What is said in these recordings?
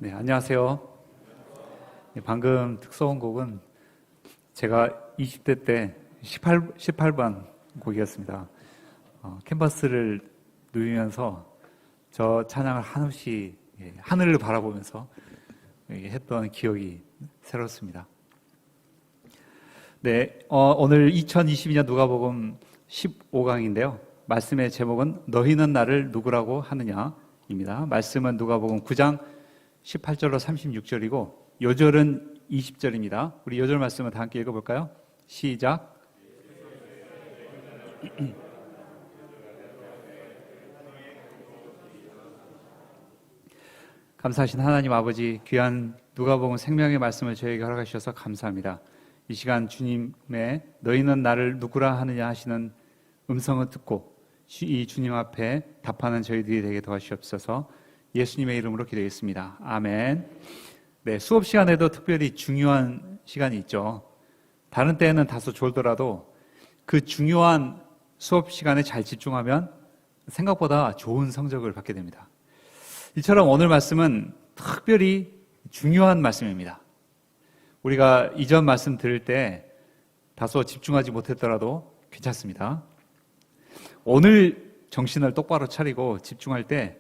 네, 안녕하세요. 네, 방금 특서원곡은 제가 20대 때 18번 곡이었습니다. 캔버스를 누비면서 저 찬양을 한없이 하늘을 바라보면서 했던 기억이 새롭습니다. 네, 오늘 2022년 누가복음 15강인데요. 말씀의 제목은 너희는 나를 누구라고 하느냐입니다. 말씀은 누가복음 9장 18절로 36절이고 요절은 20절입니다. 우리 요절 말씀을 다 함께 읽어볼까요? 시작. 감사하신 하나님 아버지, 귀한 누가복음 생명의 말씀을 저에게 허락하셔서 감사합니다. 이 시간 주님의 너희는 나를 누구라 하느냐 하시는 음성을 듣고 이 주님 앞에 답하는 저희들이 되게 도와주시옵소서. 예수님의 이름으로 기도했습니다. 아멘. 네, 수업 시간에도 특별히 중요한 시간이 있죠. 다른 때에는 다소 졸더라도 그 중요한 수업 시간에 잘 집중하면 생각보다 좋은 성적을 받게 됩니다. 이처럼 오늘 말씀은 특별히 중요한 말씀입니다. 우리가 이전 말씀 들을 때 다소 집중하지 못했더라도 괜찮습니다. 오늘 정신을 똑바로 차리고 집중할 때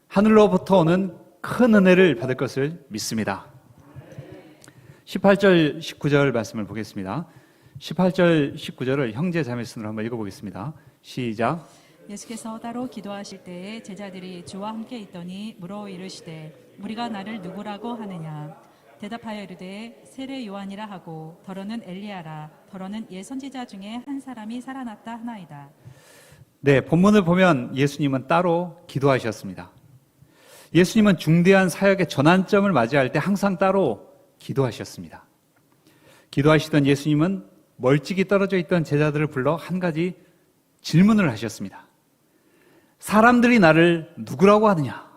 하늘로부터 오는 큰 은혜를 받을 것을 믿습니다. 18절, 19절 말씀을 보겠습니다. 18절, 19절을 형제 자매순으로 한번 읽어보겠습니다. 시작. 예수께서 따로 기도하실 때에 제자들이 주와 함께 있더니 물어 이르시되 우리가 나를 누구라고 하느냐. 대답하여 이르되 세례 요한이라 하고 더러는 엘리야라 더러는 예선지자 중에 한 사람이 살아났다 하나이다. 네, 본문을 보면 예수님은 따로 기도하셨습니다. 예수님은 중대한 사역의 전환점을 맞이할 때 항상 따로 기도하셨습니다. 기도하시던 예수님은 멀찍이 떨어져 있던 제자들을 불러 한 가지 질문을 하셨습니다. 사람들이 나를 누구라고 하느냐?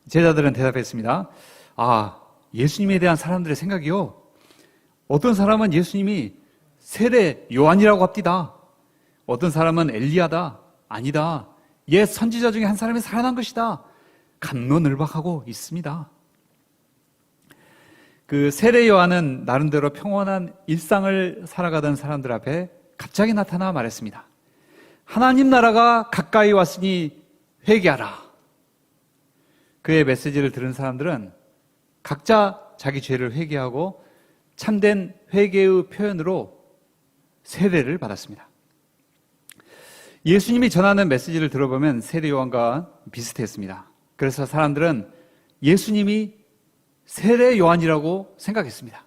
제자들은 대답했습니다. 예수님에 대한 사람들의 생각이요. 어떤 사람은 예수님이 세례 요한이라고 합디다. 어떤 사람은 엘리야다. 아니다. 옛 선지자 중에 한 사람이 살아난 것이다. 갑론을박하고 있습니다. 그 세례 요한은 나름대로 평온한 일상을 살아가던 사람들 앞에 갑자기 나타나 말했습니다. 하나님 나라가 가까이 왔으니 회개하라. 그의 메시지를 들은 사람들은 각자 자기 죄를 회개하고 참된 회개의 표현으로 세례를 받았습니다. 예수님이 전하는 메시지를 들어보면 세례 요한과 비슷했습니다. 그래서 사람들은 예수님이 세례 요한이라고 생각했습니다.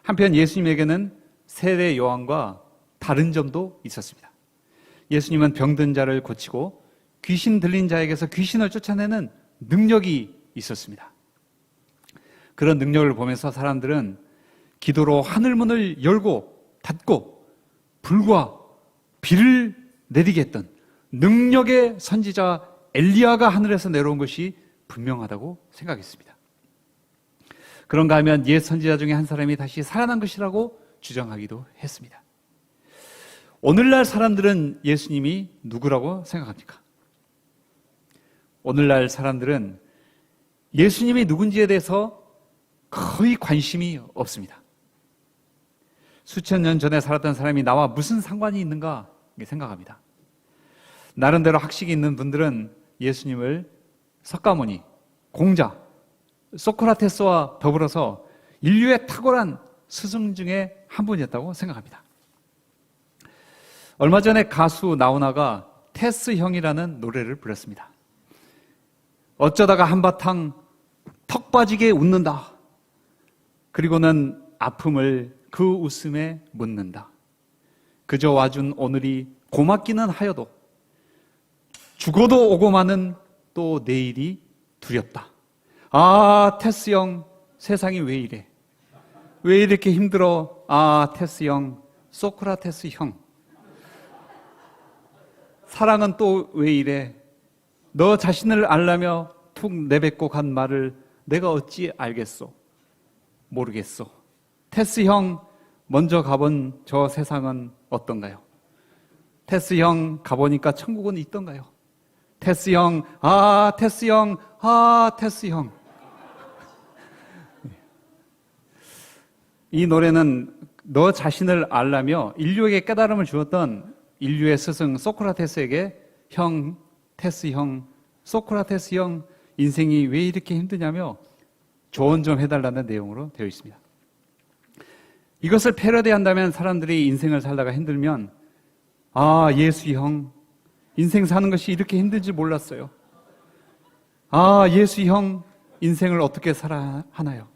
한편 예수님에게는 세례 요한과 다른 점도 있었습니다. 예수님은 병든 자를 고치고 귀신 들린 자에게서 귀신을 쫓아내는 능력이 있었습니다. 그런 능력을 보면서 사람들은 기도로 하늘문을 열고 닫고 불과 비를 내리게 했던 능력의 선지자 엘리야가 하늘에서 내려온 것이 분명하다고 생각했습니다. 그런가 하면 옛 선지자 중에 한 사람이 다시 살아난 것이라고 주장하기도 했습니다. 오늘날 사람들은 예수님이 누구라고 생각합니까? 오늘날 사람들은 예수님이 누군지에 대해서 거의 관심이 없습니다. 수천 년 전에 살았던 사람이 나와 무슨 상관이 있는가 생각합니다. 나름대로 학식이 있는 분들은 예수님을 석가모니, 공자, 소크라테스와 더불어서 인류의 탁월한 스승 중에 한 분이었다고 생각합니다. 얼마 전에 가수 나훈아가 테스 형이라는 노래를 불렀습니다. 어쩌다가 한바탕 턱 빠지게 웃는다. 그리고는 아픔을 그 웃음에 묻는다. 그저 와준 오늘이 고맙기는 하여도 죽어도 오고 마는 또 내일이 두렵다. 테스 형, 세상이 왜 이래? 왜 이렇게 힘들어? 테스 형, 소크라테스 형. 사랑은 또 왜 이래? 너 자신을 알라며 툭 내뱉고 간 말을 내가 어찌 알겠소? 모르겠소. 테스 형, 먼저 가본 저 세상은 어떤가요? 테스 형, 가보니까 천국은 있던가요? 테스 형, 테스 형, 테스 형. 이 노래는 너 자신을 알라며 인류에게 깨달음을 주었던 인류의 스승 소크라테스에게 형, 테스 형, 소크라테스 형, 인생이 왜 이렇게 힘드냐며 조언 좀 해달라는 내용으로 되어 있습니다. 이것을 패러디한다면 사람들이 인생을 살다가 힘들면 아, 예수 형, 인생 사는 것이 이렇게 힘든지 몰랐어요. 아, 예수 형, 인생을 어떻게 살아야 하나요?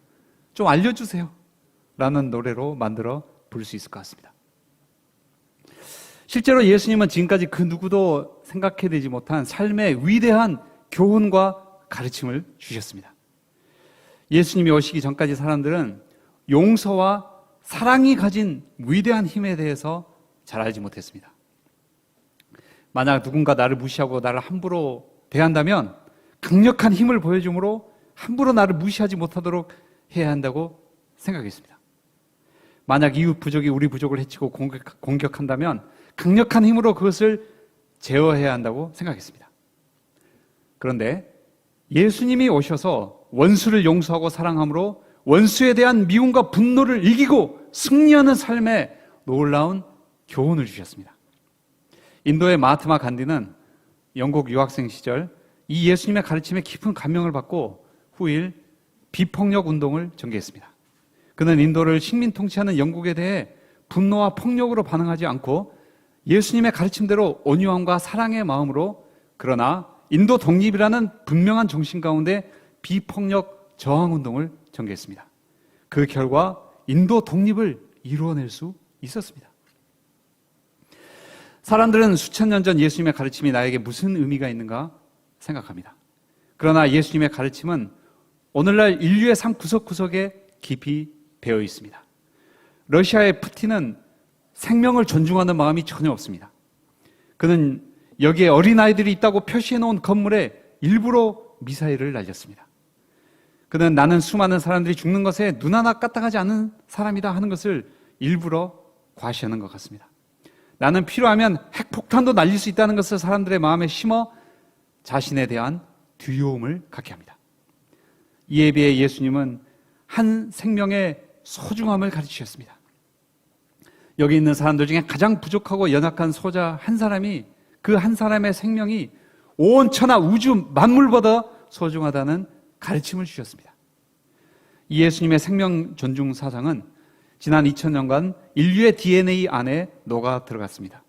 좀 알려주세요. 라는 노래로 만들어 부를 수 있을 것 같습니다. 실제로 예수님은 지금까지 그 누구도 생각해내지 못한 삶의 위대한 교훈과 가르침을 주셨습니다. 예수님이 오시기 전까지 사람들은 용서와 사랑이 가진 위대한 힘에 대해서 잘 알지 못했습니다. 만약 누군가 나를 무시하고 나를 함부로 대한다면 강력한 힘을 보여주므로 함부로 나를 무시하지 못하도록 해야 한다고 생각했습니다. 만약 이웃 부족이 우리 부족을 해치고 공격한다면 강력한 힘으로 그것을 제어해야 한다고 생각했습니다. 그런데 예수님이 오셔서 원수를 용서하고 사랑함으로 원수에 대한 미움과 분노를 이기고 승리하는 삶에 놀라운 교훈을 주셨습니다. 인도의 마하트마 간디는 영국 유학생 시절 이 예수님의 가르침에 깊은 감명을 받고 후일 비폭력 운동을 전개했습니다. 그는 인도를 식민 통치하는 영국에 대해 분노와 폭력으로 반응하지 않고 예수님의 가르침대로 온유함과 사랑의 마음으로, 그러나 인도 독립이라는 분명한 정신 가운데 비폭력 저항 운동을 전개했습니다. 그 결과 인도 독립을 이루어낼 수 있었습니다. 사람들은 수천 년 전 예수님의 가르침이 나에게 무슨 의미가 있는가 생각합니다. 그러나 예수님의 가르침은 오늘날 인류의 삶 구석구석에 깊이 배어 있습니다. 러시아의 푸틴은 생명을 존중하는 마음이 전혀 없습니다. 그는 여기에 어린아이들이 있다고 표시해 놓은 건물에 일부러 미사일을 날렸습니다. 그는 나는 수많은 사람들이 죽는 것에 눈 하나 까딱하지 않은 사람이다 하는 것을 일부러 과시하는 것 같습니다. 나는 필요하면 핵폭탄도 날릴 수 있다는 것을 사람들의 마음에 심어 자신에 대한 두려움을 갖게 합니다. 이에 비해 예수님은 한 생명의 소중함을 가르치셨습니다. 여기 있는 사람들 중에 가장 부족하고 연약한 소자 한 사람이, 그 한 사람의 생명이 온 천하 우주 만물보다 소중하다는 가르침을 주셨습니다. 이 예수님의 생명 존중 사상은 지난 2000년간 인류의 DNA 안에 녹아 들어갔습니다.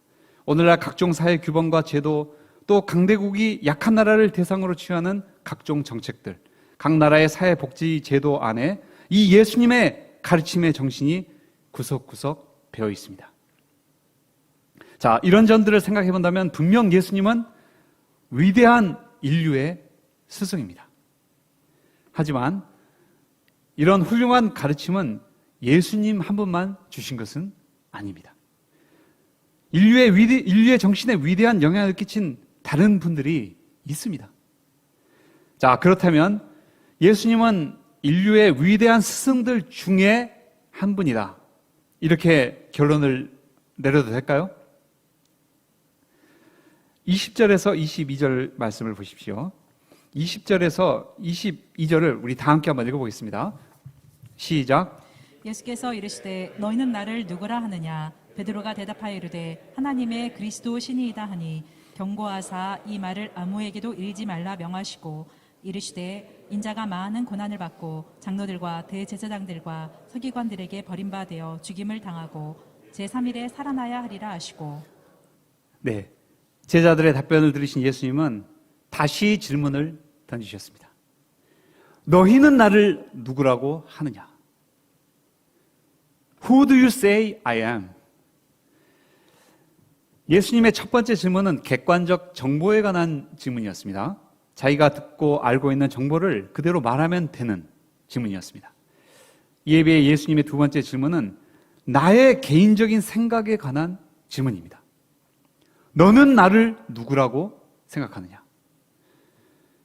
오늘날 각종 사회 규범과 제도, 또 강대국이 약한 나라를 대상으로 취하는 각종 정책들, 각 나라의 사회복지 제도 안에 이 예수님의 가르침의 정신이 구석구석 배어 있습니다. 자, 이런 점들을 생각해 본다면 분명 예수님은 위대한 인류의 스승입니다. 하지만 이런 훌륭한 가르침은 예수님 한 분만 주신 것은 아닙니다. 인류의 정신에 위대한 영향을 끼친 다른 분들이 있습니다. 자, 그렇다면 예수님은 인류의 위대한 스승들 중에 한 분이다, 이렇게 결론을 내려도 될까요? 20절에서 22절 말씀을 보십시오. 20절에서 22절을 우리 다 함께 한번 읽어보겠습니다. 시작. 예수께서 이르시되 너희는 나를 누구라 하느냐? 베드로가 대답하여 이르되 하나님의 그리스도 신이이다 하니 경고하사 이 말을 아무에게도 일지 말라 명하시고 이르시되 인자가 많은 고난을 받고 장로들과 대제사장들과 서기관들에게 버림받아 죽임을 당하고 제3일에 살아나야 하리라 하시고. 네, 제자들의 답변을 들으신 예수님은 다시 질문을 던지셨습니다. 너희는 나를 누구라고 하느냐? Who do you say I am? 예수님의 첫 번째 질문은 객관적 정보에 관한 질문이었습니다. 자기가 듣고 알고 있는 정보를 그대로 말하면 되는 질문이었습니다. 이에 비해 예수님의 두 번째 질문은 나의 개인적인 생각에 관한 질문입니다. 너는 나를 누구라고 생각하느냐?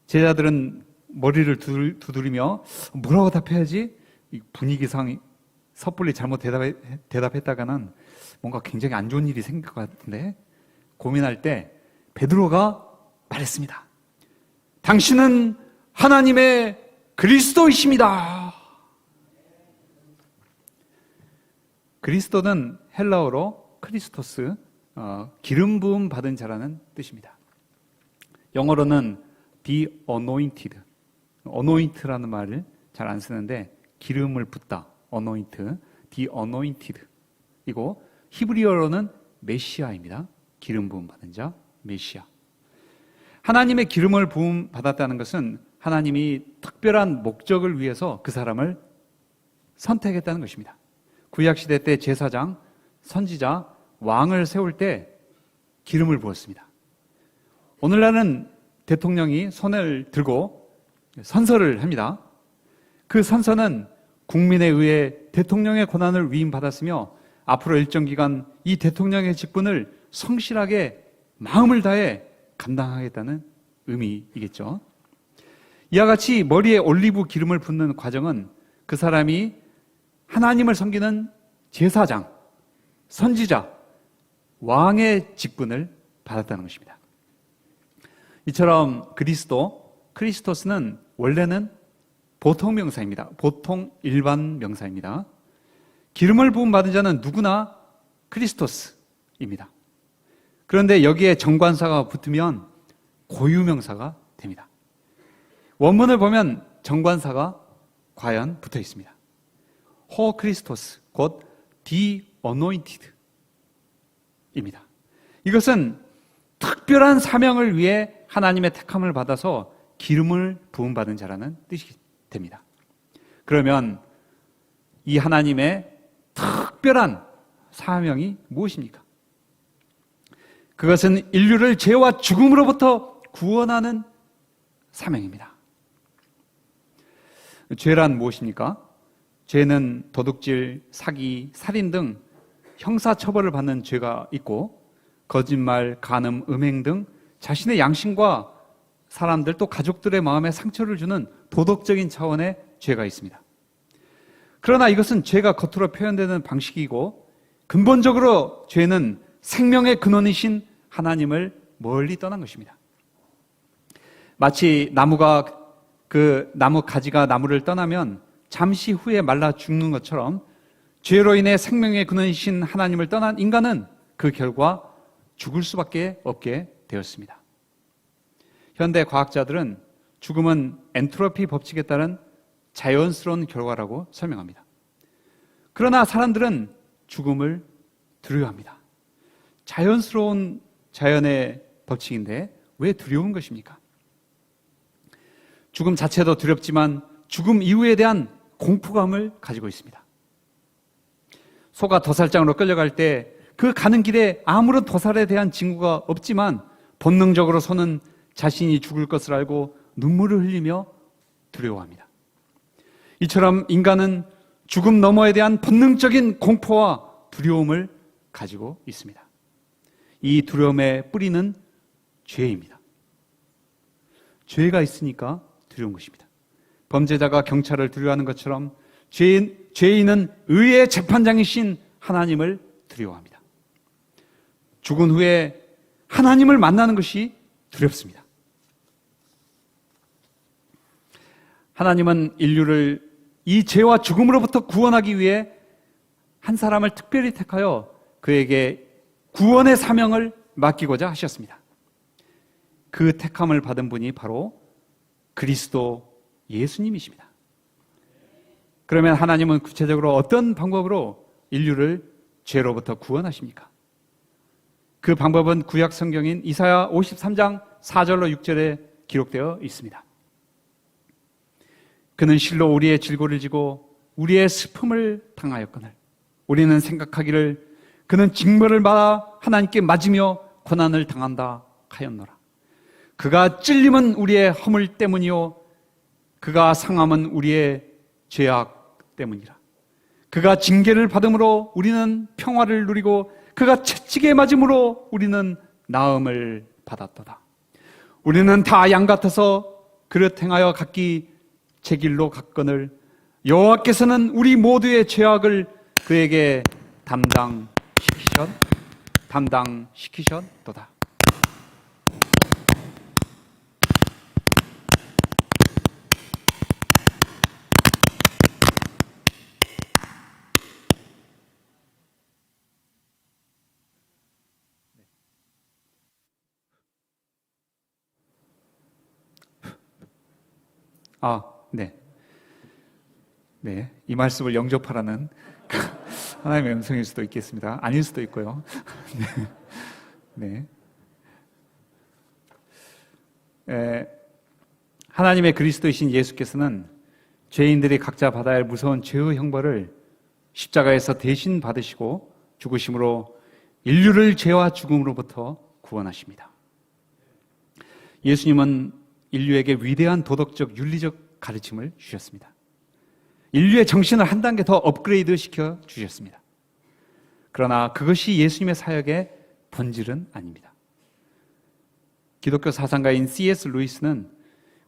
제자들은 머리를 두드리며 뭐라고 답해야지? 분위기상 섣불리 잘못 대답했다가는 뭔가 굉장히 안 좋은 일이 생길 것 같은데 고민할 때 베드로가 말했습니다. 당신은 하나님의 그리스도이십니다. 그리스도는 헬라어로 크리스토스, 기름 부음 받은 자라는 뜻입니다. 영어로는 the anointed, anoint라는 말을 잘 안 쓰는데 기름을 붓다, anoint, the anointed 이고 히브리어로는 메시아입니다. 기름 부음 받은 자, 메시아. 하나님의 기름을 부음 받았다는 것은 하나님이 특별한 목적을 위해서 그 사람을 선택했다는 것입니다. 구약시대 때 제사장, 선지자, 왕을 세울 때 기름을 부었습니다. 오늘날은 대통령이 손을 들고 선서를 합니다. 그 선서는 국민에 의해 대통령의 권한을 위임받았으며 앞으로 일정 기간 이 대통령의 직분을 성실하게 마음을 다해 감당하겠다는 의미이겠죠. 이와 같이 머리에 올리브 기름을 붓는 과정은 그 사람이 하나님을 섬기는 제사장, 선지자, 왕의 직분을 받았다는 것입니다. 이처럼 크리스토스는 원래는 보통 명사입니다. 보통 일반 명사입니다. 기름을 부음 받은 자는 누구나 크리스토스입니다. 그런데 여기에 정관사가 붙으면 고유명사가 됩니다. 원문을 보면 정관사가 과연 붙어 있습니다. 호 크리스토스, 곧 the anointed 입니다. 이것은 특별한 사명을 위해 하나님의 택함을 받아서 기름을 부음받은 자라는 뜻이 됩니다. 그러면 이 하나님의 특별한 사명이 무엇입니까? 그것은 인류를 죄와 죽음으로부터 구원하는 사명입니다. 죄란 무엇입니까? 죄는 도둑질, 사기, 살인 등 형사처벌을 받는 죄가 있고 거짓말, 간음, 음행 등 자신의 양심과 사람들 또 가족들의 마음에 상처를 주는 도덕적인 차원의 죄가 있습니다. 그러나 이것은 죄가 겉으로 표현되는 방식이고 근본적으로 죄는 생명의 근원이신 하나님을 멀리 떠난 것입니다. 마치 나무가 그 나무 가지가 나무를 떠나면 잠시 후에 말라 죽는 것처럼 죄로 인해 생명의 근원이신 하나님을 떠난 인간은 그 결과 죽을 수밖에 없게 되었습니다. 현대 과학자들은 죽음은 엔트로피 법칙에 따른 자연스러운 결과라고 설명합니다. 그러나 사람들은 죽음을 두려워합니다. 자연스러운 자연의 법칙인데 왜 두려운 것입니까? 죽음 자체도 두렵지만 죽음 이후에 대한 공포감을 가지고 있습니다. 소가 도살장으로 끌려갈 때 그 가는 길에 아무런 도살에 대한 징후가 없지만 본능적으로 소는 자신이 죽을 것을 알고 눈물을 흘리며 두려워합니다. 이처럼 인간은 죽음 너머에 대한 본능적인 공포와 두려움을 가지고 있습니다. 이 두려움의 뿌리는 죄입니다. 죄가 있으니까 두려운 것입니다. 범죄자가 경찰을 두려워하는 것처럼 죄인은 의의 재판장이신 하나님을 두려워합니다. 죽은 후에 하나님을 만나는 것이 두렵습니다. 하나님은 인류를 이 죄와 죽음으로부터 구원하기 위해 한 사람을 특별히 택하여 그에게 구원의 사명을 맡기고자 하셨습니다. 그 택함을 받은 분이 바로 그리스도 예수님이십니다. 그러면 하나님은 구체적으로 어떤 방법으로 인류를 죄로부터 구원하십니까? 그 방법은 구약 성경인 이사야 53장 4절로 6절에 기록되어 있습니다. 그는 실로 우리의 질고를 지고 우리의 슬픔을 당하였거늘 우리는 생각하기를 그는 징벌을 받아 하나님께 맞으며 고난을 당한다 하였노라. 그가 찔림은 우리의 허물 때문이요 그가 상함은 우리의 죄악 때문이라. 그가 징계를 받음으로 우리는 평화를 누리고 그가 채찍에 맞음으로 우리는 나음을 받았도다. 우리는 다 양 같아서 그릇 행하여 각기 제 길로 갔거늘 여호와께서는 우리 모두의 죄악을 그에게 담당시키셨도다. 네. 네. 이 말씀을 영접하라는 하나님의 음성일 수도 있겠습니다. 아닐 수도 있고요. 네. 하나님의 그리스도이신 예수께서는 죄인들이 각자 받아야 할 무서운 죄의 형벌을 십자가에서 대신 받으시고 죽으심으로 인류를 죄와 죽음으로부터 구원하십니다. 예수님은 인류에게 위대한 도덕적, 윤리적 가르침을 주셨습니다. 인류의 정신을 한 단계 더 업그레이드 시켜 주셨습니다. 그러나 그것이 예수님의 사역의 본질은 아닙니다. 기독교 사상가인 C.S. 루이스는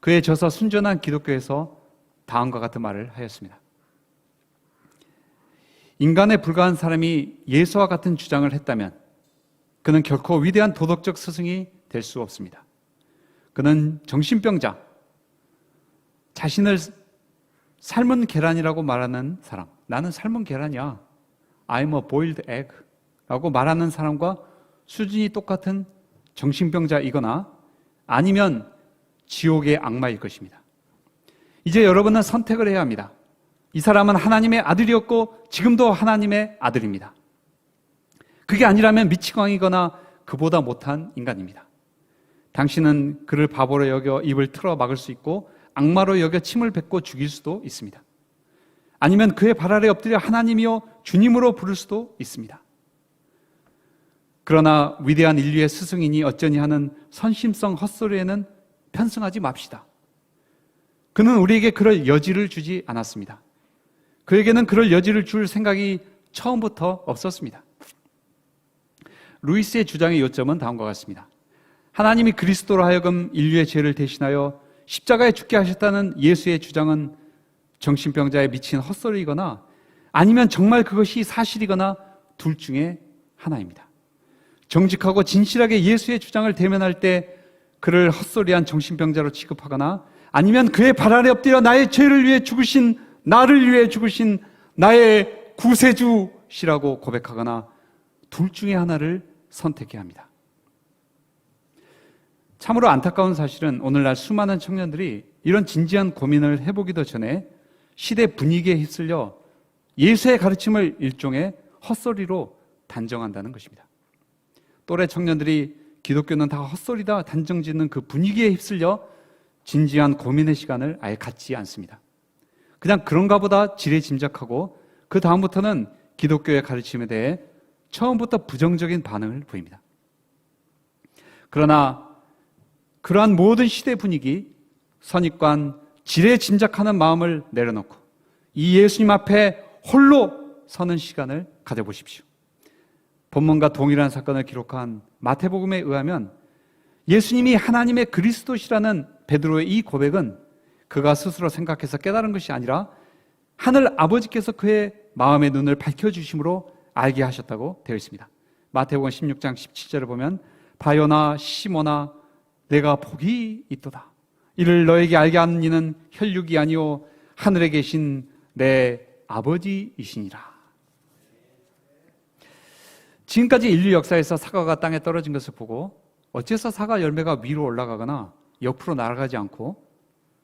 그의 저서 순전한 기독교에서 다음과 같은 말을 하였습니다. 인간에 불과한 사람이 예수와 같은 주장을 했다면 그는 결코 위대한 도덕적 스승이 될 수 없습니다. 그는 정신병자, 자신을 삶은 계란이라고 말하는 사람, 나는 삶은 계란이야, I'm a boiled egg 라고 말하는 사람과 수준이 똑같은 정신병자이거나 아니면 지옥의 악마일 것입니다. 이제 여러분은 선택을 해야 합니다. 이 사람은 하나님의 아들이었고 지금도 하나님의 아들입니다. 그게 아니라면 미치광이거나 그보다 못한 인간입니다. 당신은 그를 바보로 여겨 입을 틀어 막을 수 있고 악마로 여겨 침을 뱉고 죽일 수도 있습니다. 아니면 그의 발 아래 엎드려 하나님이여 주님으로 부를 수도 있습니다. 그러나 위대한 인류의 스승이니 어쩌니 하는 선심성 헛소리에는 편승하지 맙시다. 그는 우리에게 그럴 여지를 주지 않았습니다. 그에게는 그럴 여지를 줄 생각이 처음부터 없었습니다. 루이스의 주장의 요점은 다음과 같습니다. 하나님이 그리스도로 하여금 인류의 죄를 대신하여 십자가에 죽게 하셨다는 예수의 주장은 정신병자에 미친 헛소리이거나 아니면 정말 그것이 사실이거나 둘 중에 하나입니다. 정직하고 진실하게 예수의 주장을 대면할 때 그를 헛소리한 정신병자로 취급하거나 아니면 그의 발 아래 엎드려 나의 죄를 위해 죽으신, 나를 위해 죽으신 나의 구세주시라고 고백하거나 둘 중에 하나를 선택해야 합니다. 참으로 안타까운 사실은 오늘날 수많은 청년들이 이런 진지한 고민을 해보기도 전에 시대 분위기에 휩쓸려 예수의 가르침을 일종의 헛소리로 단정한다는 것입니다. 또래 청년들이 기독교는 다 헛소리다 단정짓는 그 분위기에 휩쓸려 진지한 고민의 시간을 아예 갖지 않습니다. 그냥 그런가 보다 지레짐작하고 그 다음부터는 기독교의 가르침에 대해 처음부터 부정적인 반응을 보입니다. 그러나 그러한 모든 시대 분위기, 선입관, 지레짐작하는 마음을 내려놓고 이 예수님 앞에 홀로 서는 시간을 가져보십시오. 본문과 동일한 사건을 기록한 마태복음에 의하면 예수님이 하나님의 그리스도시라는 베드로의 이 고백은 그가 스스로 생각해서 깨달은 것이 아니라 하늘 아버지께서 그의 마음의 눈을 밝혀주심으로 알게 하셨다고 되어 있습니다. 마태복음 16장 17절을 보면 바요나 시모나 내가 복이 있도다. 이를 너에게 알게 하는 이는 혈육이 아니요 하늘에 계신 내 아버지이시니라. 지금까지 인류 역사에서 사과가 땅에 떨어진 것을 보고 어째서 사과 열매가 위로 올라가거나 옆으로 날아가지 않고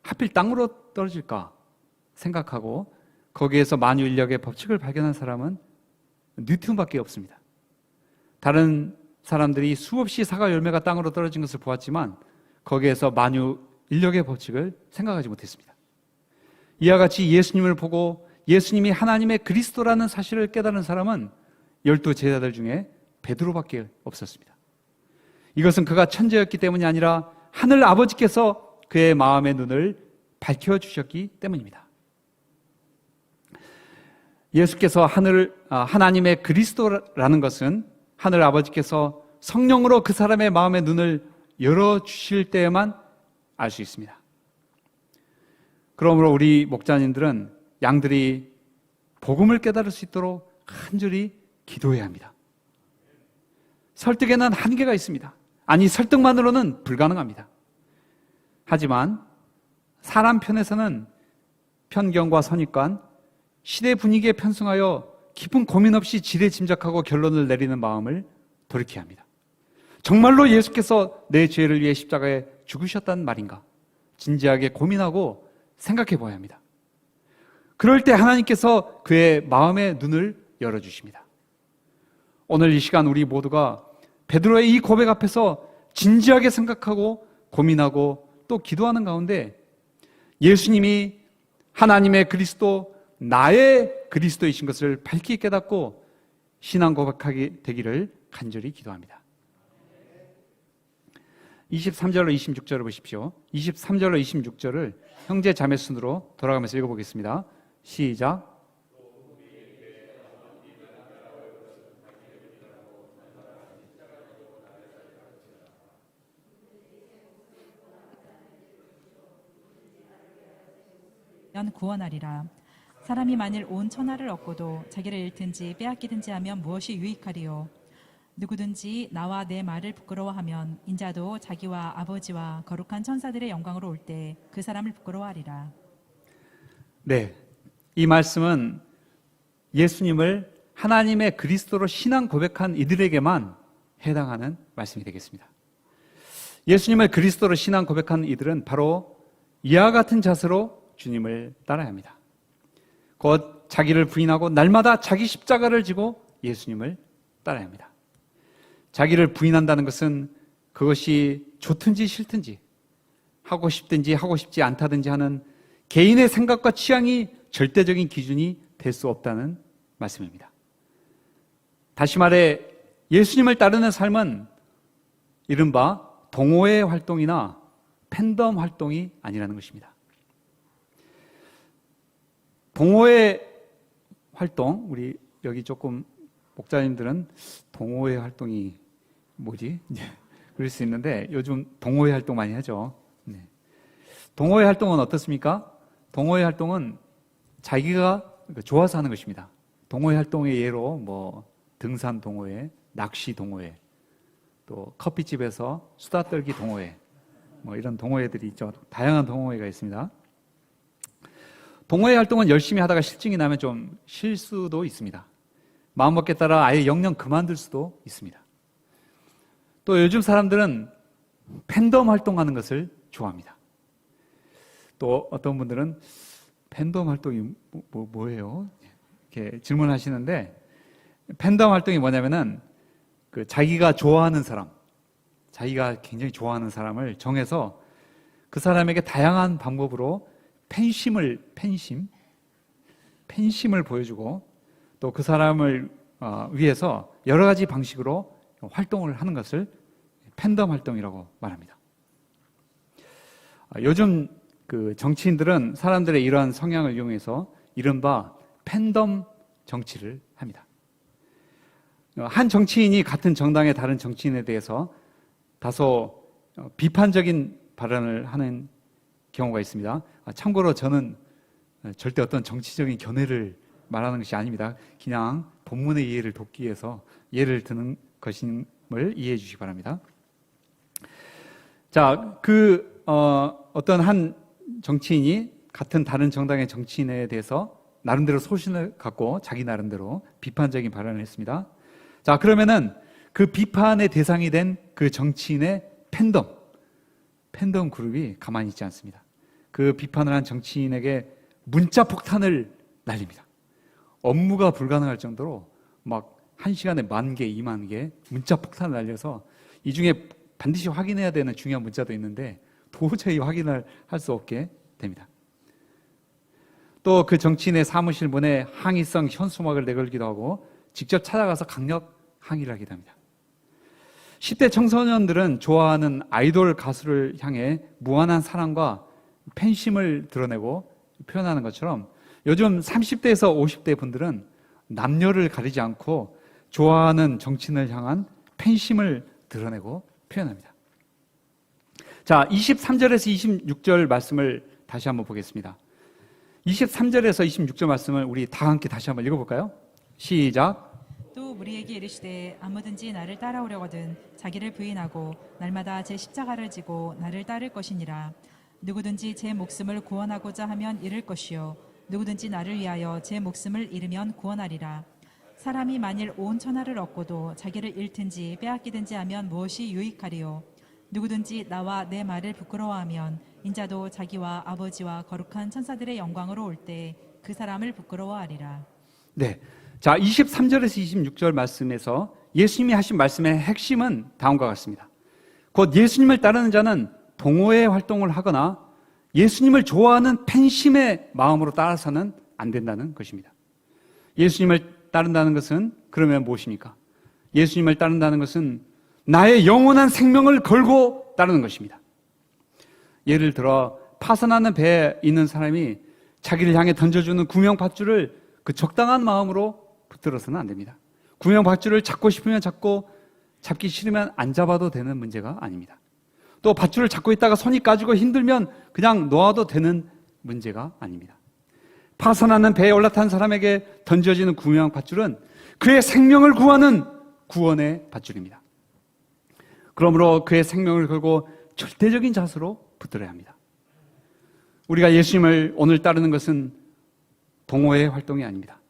하필 땅으로 떨어질까 생각하고 거기에서 만유인력의 법칙을 발견한 사람은 뉴턴밖에 없습니다. 다른 사람들이 수없이 사과 열매가 땅으로 떨어진 것을 보았지만 거기에서 만유인력의 법칙을 생각하지 못했습니다. 이와 같이 예수님을 보고 예수님이 하나님의 그리스도라는 사실을 깨달은 사람은 12 제자들 중에 베드로밖에 없었습니다. 이것은 그가 천재였기 때문이 아니라 하늘 아버지께서 그의 마음의 눈을 밝혀주셨기 때문입니다. 예수께서 하나님의 그리스도라는 것은 하늘 아버지께서 성령으로 그 사람의 마음의 눈을 열어주실 때에만 알 수 있습니다. 그러므로 우리 목자님들은 양들이 복음을 깨달을 수 있도록 간절히 기도해야 합니다. 설득에는 한계가 있습니다. 아니, 설득만으로는 불가능합니다. 하지만 사람 편에서는 편견과 선입관, 시대 분위기에 편승하여 깊은 고민 없이 지레짐작하고 결론을 내리는 마음을 돌이켜야 합니다. 정말로 예수께서 내 죄를 위해 십자가에 죽으셨단 말인가? 진지하게 고민하고 생각해 보아야 합니다. 그럴 때 하나님께서 그의 마음의 눈을 열어주십니다. 오늘 이 시간 우리 모두가 베드로의 이 고백 앞에서 진지하게 생각하고 고민하고 또 기도하는 가운데 예수님이 하나님의 그리스도, 나의 그리스도이신 것을 밝히 깨닫고 신앙 고백하게 되기를 간절히 기도합니다. 23절로 26절을 보십시오. 23절로 26절을 형제 자매 순으로 돌아가면서 읽어보겠습니다. 시작. 구원하리라. 사람이 만일 온 천하를 얻고도 자기를 잃든지 빼앗기든지 하면 무엇이 유익하리요? 누구든지 나와 내 말을 부끄러워하면 인자도 자기와 아버지와 거룩한 천사들의 영광으로 올 때 그 사람을 부끄러워하리라. 네, 이 말씀은 예수님을 하나님의 그리스도로 신앙 고백한 이들에게만 해당하는 말씀이 되겠습니다. 예수님을 그리스도로 신앙 고백한 이들은 바로 이와 같은 자세로 주님을 따라야 합니다. 곧 자기를 부인하고 날마다 자기 십자가를 지고 예수님을 따라야 합니다. 자기를 부인한다는 것은 그것이 좋든지 싫든지, 하고 싶든지 하고 싶지 않다든지 하는 개인의 생각과 취향이 절대적인 기준이 될 수 없다는 말씀입니다. 다시 말해 예수님을 따르는 삶은 이른바 동호회 활동이나 팬덤 활동이 아니라는 것입니다. 동호회 활동, 우리 여기 조금 목사님들은 동호회 활동이 뭐지? 그럴 수 있는데 요즘 동호회 활동 많이 하죠. 네. 동호회 활동은 어떻습니까? 동호회 활동은 자기가 좋아서 하는 것입니다. 동호회 활동의 예로 뭐 등산 동호회, 낚시 동호회, 또 커피집에서 수다 떨기 동호회, 뭐 이런 동호회들이 있죠. 다양한 동호회가 있습니다. 동호회 활동은 열심히 하다가 실증이 나면 좀 쉴 수도 있습니다. 마음먹기에 따라 아예 영영 그만둘 수도 있습니다. 또 요즘 사람들은 팬덤 활동하는 것을 좋아합니다. 또 어떤 분들은 팬덤 활동이 뭐예요? 이렇게 질문하시는데, 팬덤 활동이 뭐냐면은 그 자기가 좋아하는 사람, 자기가 굉장히 좋아하는 사람을 정해서 그 사람에게 다양한 방법으로 팬심을 보여주고 또 그 사람을 위해서 여러 가지 방식으로 활동을 하는 것을 팬덤 활동이라고 말합니다. 요즘 그 정치인들은 사람들의 이러한 성향을 이용해서 이른바 팬덤 정치를 합니다. 한 정치인이 같은 정당의 다른 정치인에 대해서 다소 비판적인 발언을 하는 경우가 있습니다. 참고로 저는 절대 어떤 정치적인 견해를 말하는 것이 아닙니다. 그냥 본문의 이해를 돕기 위해서 예를 드는 것임을 이해해 주시기 바랍니다. 자, 어떤 한 정치인이 같은 다른 정당의 정치인에 대해서 나름대로 소신을 갖고 자기 나름대로 비판적인 발언을 했습니다. 자, 그러면은 그 비판의 대상이 된 그 정치인의 팬덤 그룹이 가만히 있지 않습니다. 그 비판을 한 정치인에게 문자 폭탄을 날립니다. 업무가 불가능할 정도로 막 1시간에 10,000개, 20,000개 문자 폭탄을 날려서 이 중에 반드시 확인해야 되는 중요한 문자도 있는데 도저히 확인을 할 수 없게 됩니다. 또 그 정치인의 사무실 문에 항의성 현수막을 내걸기도 하고 직접 찾아가서 강력 항의를 하기도 합니다. 10대 청소년들은 좋아하는 아이돌 가수를 향해 무한한 사랑과 팬심을 드러내고 표현하는 것처럼 요즘 30대에서 50대 분들은 남녀를 가리지 않고 좋아하는 정치인을 향한 팬심을 드러내고 표현합니다. 자, 23절에서 26절 말씀을 다시 한번 보겠습니다. 23절에서 26절 말씀을 우리 다 함께 다시 한번 읽어볼까요? 시작. 또 우리에게 이르시되 아무든지 나를 따라오려거든 자기를 부인하고 날마다 제 십자가를 지고 나를 따를 것이니라. 누구든지 제 목숨을 구원하고자 하면 잃을 것이요 누구든지 나를 위하여 제 목숨을 잃으면 구원하리라. 사람이 만일 온 천하를 얻고도 자기를 잃든지 빼앗기든지 하면 무엇이 유익하리요? 누구든지 나와 내 말을 부끄러워하면 인자도 자기와 아버지와 거룩한 천사들의 영광으로 올 때 그 사람을 부끄러워하리라. 네. 자, 23절에서 26절 말씀에서 예수님이 하신 말씀의 핵심은 다음과 같습니다. 곧 예수님을 따르는 자는 동호회 활동을 하거나 예수님을 좋아하는 팬심의 마음으로 따라서는 안 된다는 것입니다. 예수님을 따른다는 것은 그러면 무엇입니까? 예수님을 따른다는 것은 나의 영원한 생명을 걸고 따르는 것입니다. 예를 들어 파선하는 배에 있는 사람이 자기를 향해 던져주는 구명밧줄을 그 적당한 마음으로 붙들어서는 안 됩니다. 구명밧줄을 잡고 싶으면 잡고 잡기 싫으면 안 잡아도 되는 문제가 아닙니다. 또 밧줄을 잡고 있다가 손이 까지고 힘들면 그냥 놓아도 되는 문제가 아닙니다. 파선하는 배에 올라탄 사람에게 던져지는 구명밧줄은 그의 생명을 구하는 구원의 밧줄입니다. 그러므로 그의 생명을 걸고 절대적인 자세로 붙들어야 합니다. 우리가 예수님을 오늘 따르는 것은 동호회 활동이 아닙니다.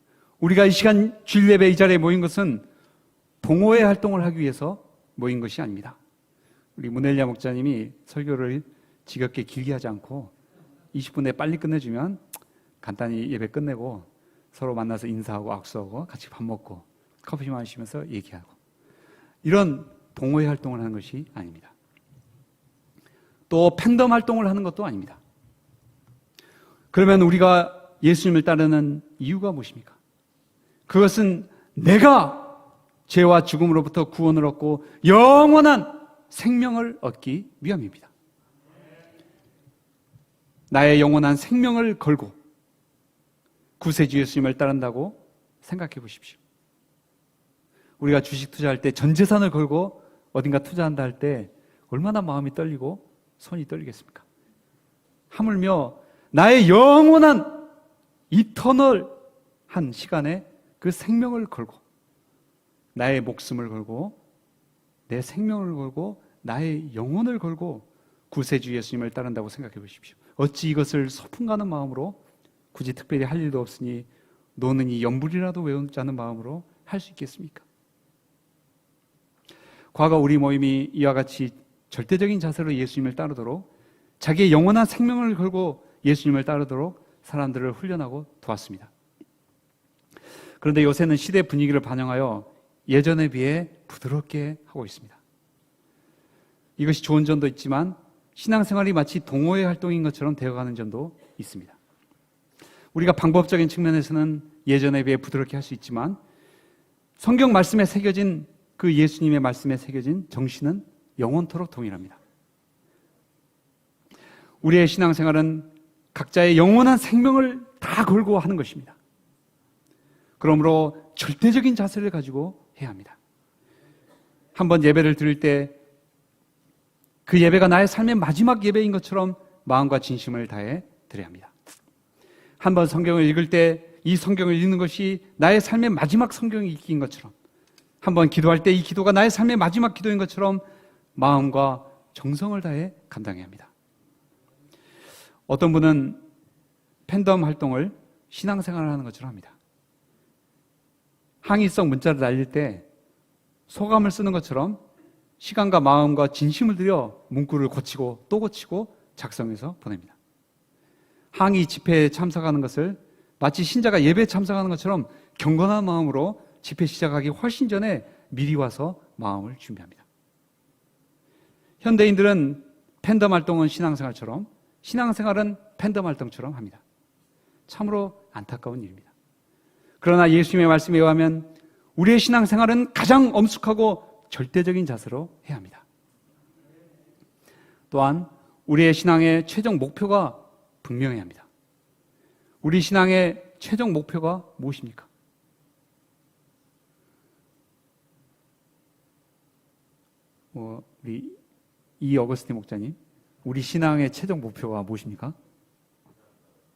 우리가 이 시간 주일 예배 이 자리에 모인 것은 동호회 활동을 하기 위해서 모인 것이 아닙니다. 우리 문엘리아 목자님이 설교를 지겹게 길게 하지 않고 20분에 빨리 끝내주면 간단히 예배 끝내고 서로 만나서 인사하고 악수하고 같이 밥 먹고 커피 마시면서 얘기하고 이런 동호회 활동을 하는 것이 아닙니다. 또 팬덤 활동을 하는 것도 아닙니다. 그러면 우리가 예수님을 따르는 이유가 무엇입니까? 그것은 내가 죄와 죽음으로부터 구원을 얻고 영원한 생명을 얻기 위함입니다. 나의 영원한 생명을 걸고 구세주 예수님을 따른다고 생각해 보십시오. 우리가 주식 투자할 때 전 재산을 걸고 어딘가 투자한다 할 때 얼마나 마음이 떨리고 손이 떨리겠습니까? 하물며 나의 영원한 이터널한 시간에 그 생명을 걸고 나의 목숨을 걸고 내 생명을 걸고 나의 영혼을 걸고 구세주 예수님을 따른다고 생각해 보십시오. 어찌 이것을 소풍 가는 마음으로 굳이 특별히 할 일도 없으니 노는 이 연불이라도 외우자는 마음으로 할 수 있겠습니까? 과거 우리 모임이 이와 같이 절대적인 자세로 예수님을 따르도록 자기의 영원한 생명을 걸고 예수님을 따르도록 사람들을 훈련하고 도왔습니다. 그런데 요새는 시대 분위기를 반영하여 예전에 비해 부드럽게 하고 있습니다. 이것이 좋은 점도 있지만 신앙생활이 마치 동호회 활동인 것처럼 되어가는 점도 있습니다. 우리가 방법적인 측면에서는 예전에 비해 부드럽게 할 수 있지만 성경 말씀에 새겨진 그 예수님의 말씀에 새겨진 정신은 영원토록 동일합니다. 우리의 신앙생활은 각자의 영원한 생명을 다 걸고 하는 것입니다. 그러므로 절대적인 자세를 가지고 해야 합니다. 한번 예배를 드릴 때 그 예배가 나의 삶의 마지막 예배인 것처럼 마음과 진심을 다해 드려야 합니다. 한번 성경을 읽을 때 이 성경을 읽는 것이 나의 삶의 마지막 성경 읽기인 것처럼 한번 기도할 때 이 기도가 나의 삶의 마지막 기도인 것처럼 마음과 정성을 다해 감당해야 합니다. 어떤 분은 팬덤 활동을 신앙생활을 하는 것처럼 합니다. 항의성 문자를 날릴 때 소감을 쓰는 것처럼 시간과 마음과 진심을 들여 문구를 고치고 또 고치고 작성해서 보냅니다. 항의 집회에 참석하는 것을 마치 신자가 예배에 참석하는 것처럼 경건한 마음으로 집회 시작하기 훨씬 전에 미리 와서 마음을 준비합니다. 현대인들은 팬덤 활동은 신앙생활처럼 신앙생활은 팬덤 활동처럼 합니다. 참으로 안타까운 일입니다. 그러나 예수님의 말씀에 의하면 우리의 신앙생활은 가장 엄숙하고 절대적인 자세로 해야 합니다. 또한 우리의 신앙의 최종 목표가 분명해야 합니다. 우리 신앙의 최종 목표가 무엇입니까? 우리 이 어거스틴 목자님, 우리 신앙의 최종 목표가 무엇입니까?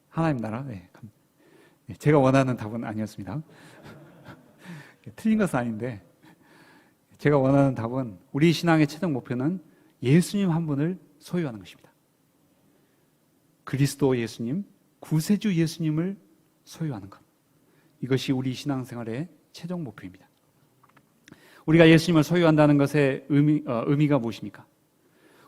하나님 나라? 네. 제가 원하는 답은 아니었습니다. 틀린 것은 아닌데 제가 원하는 답은 우리 신앙의 최종 목표는 예수님 한 분을 소유하는 것입니다. 그리스도 예수님, 구세주 예수님을 소유하는 것. 이것이 우리 신앙생활의 최종 목표입니다. 우리가 예수님을 소유한다는 것의 의미가 무엇입니까?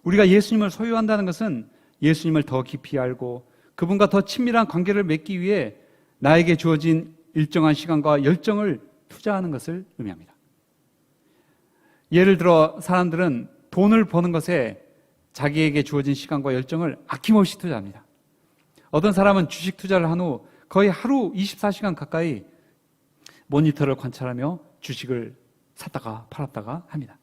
우리가 예수님을 소유한다는 것은 예수님을 더 깊이 알고 그분과 더 친밀한 관계를 맺기 위해 나에게 주어진 일정한 시간과 열정을 투자하는 것을 의미합니다. 예를 들어 사람들은 돈을 버는 것에 자기에게 주어진 시간과 열정을 아낌없이 투자합니다. 어떤 사람은 주식 투자를 한 후 거의 하루 24시간 가까이 모니터를 관찰하며 주식을 샀다가 팔았다가 합니다.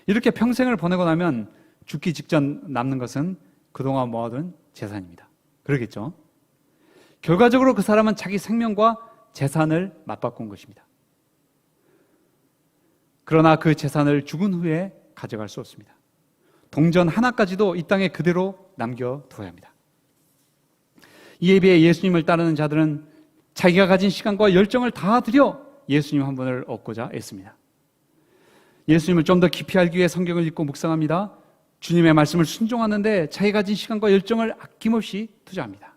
이렇게 평생을 보내고 나면 죽기 직전 남는 것은 그동안 모아둔 재산입니다. 그러겠죠? 결과적으로 그 사람은 자기 생명과 재산을 맞바꾼 것입니다. 그러나 그 재산을 죽은 후에 가져갈 수 없습니다. 동전 하나까지도 이 땅에 그대로 남겨두어야 합니다. 이에 비해 예수님을 따르는 자들은 자기가 가진 시간과 열정을 다 들여 예수님 한 분을 얻고자 애씁니다. 예수님을 좀 더 깊이 알기 위해 성경을 읽고 묵상합니다. 주님의 말씀을 순종하는데 자기가 가진 시간과 열정을 아낌없이 투자합니다.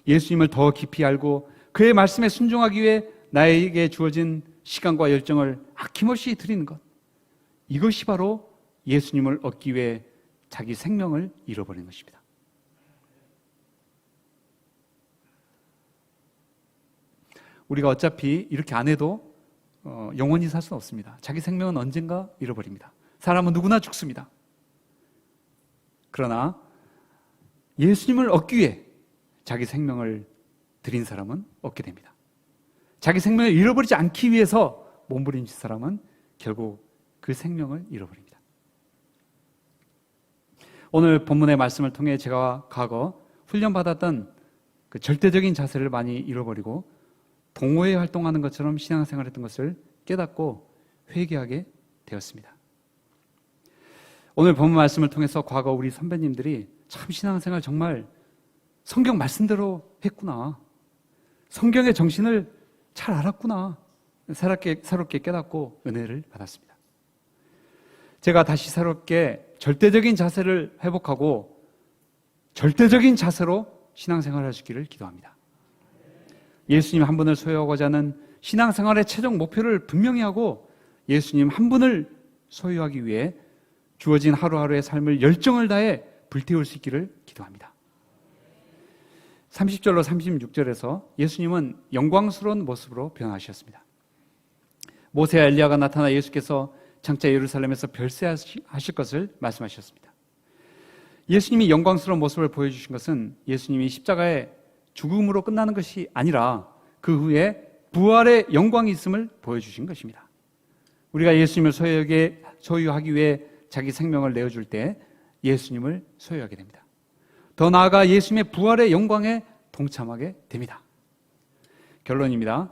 예수님을 더 깊이 알고 그의 말씀에 순종하기 위해 나에게 주어진 시간과 열정을 아낌없이 드리는 것, 이것이 바로 예수님을 얻기 위해 자기 생명을 잃어버리는 것입니다. 우리가 어차피 이렇게 안 해도 영원히 살 수는 없습니다. 자기 생명은 언젠가 잃어버립니다. 사람은 누구나 죽습니다. 그러나 예수님을 얻기 위해 자기 생명을 드린 사람은 얻게 됩니다. 자기 생명을 잃어버리지 않기 위해서 몸부림친 사람은 결국 그 생명을 잃어버립니다. 오늘 본문의 말씀을 통해 제가 과거 훈련받았던 그 절대적인 자세를 많이 잃어버리고 동호회 활동하는 것처럼 신앙생활했던 것을 깨닫고 회개하게 되었습니다. 오늘 본문 말씀을 통해서 과거 우리 선배님들이 참 신앙생활 정말 성경 말씀대로 했구나, 성경의 정신을 잘 알았구나, 새롭게 깨닫고 은혜를 받았습니다. 제가 다시 새롭게 절대적인 자세를 회복하고 절대적인 자세로 신앙생활을 할 수 있기를 기도합니다. 예수님 한 분을 소유하고자 하는 신앙생활의 최종 목표를 분명히 하고 예수님 한 분을 소유하기 위해 주어진 하루하루의 삶을 열정을 다해 불태울 수 있기를 기도합니다. 30절로 36절에서 예수님은 영광스러운 모습으로 변화하셨습니다. 모세와 엘리야가 나타나 예수께서 장차 예루살렘에서 별세하실 것을 말씀하셨습니다. 예수님이 영광스러운 모습을 보여주신 것은 예수님이 십자가의 죽음으로 끝나는 것이 아니라 그 후에 부활의 영광이 있음을 보여주신 것입니다. 우리가 예수님을 소유하기 위해 자기 생명을 내어줄 때 예수님을 소유하게 됩니다. 더 나아가 예수님의 부활의 영광에 동참하게 됩니다. 결론입니다.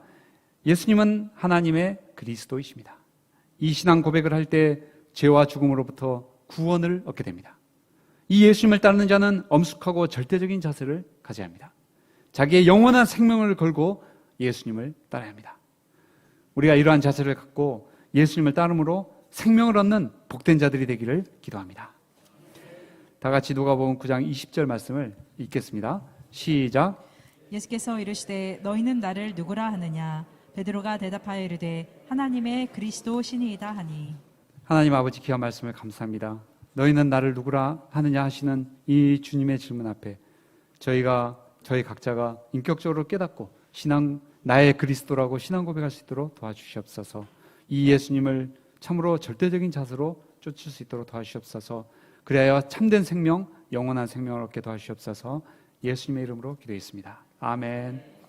예수님은 하나님의 그리스도이십니다. 이 신앙 고백을 할 때 죄와 죽음으로부터 구원을 얻게 됩니다. 이 예수님을 따르는 자는 엄숙하고 절대적인 자세를 가져야 합니다. 자기의 영원한 생명을 걸고 예수님을 따라야 합니다. 우리가 이러한 자세를 갖고 예수님을 따름으로 생명을 얻는 복된 자들이 되기를 기도합니다. 다 같이 누가복음 9장 20절 말씀을 읽겠습니다. 시작. 예수께서 이르시되 너희는 나를 누구라 하느냐? 베드로가 대답하여 이르되 하나님의 그리스도 신이이다 하니. 하나님 아버지 귀한 말씀을 감사합니다. 너희는 나를 누구라 하느냐 하시는 이 주님의 질문 앞에 저희 각자가 인격적으로 깨닫고 나의 그리스도라고 신앙 고백할 수 있도록 도와주시옵소서. 이 예수님을 참으로 절대적인 자세로 쫓을 수 있도록 도와주시옵소서. 그래야 참된 생명, 영원한 생명을 얻게 도와주시옵소서. 예수님의 이름으로 기도했습니다. 아멘.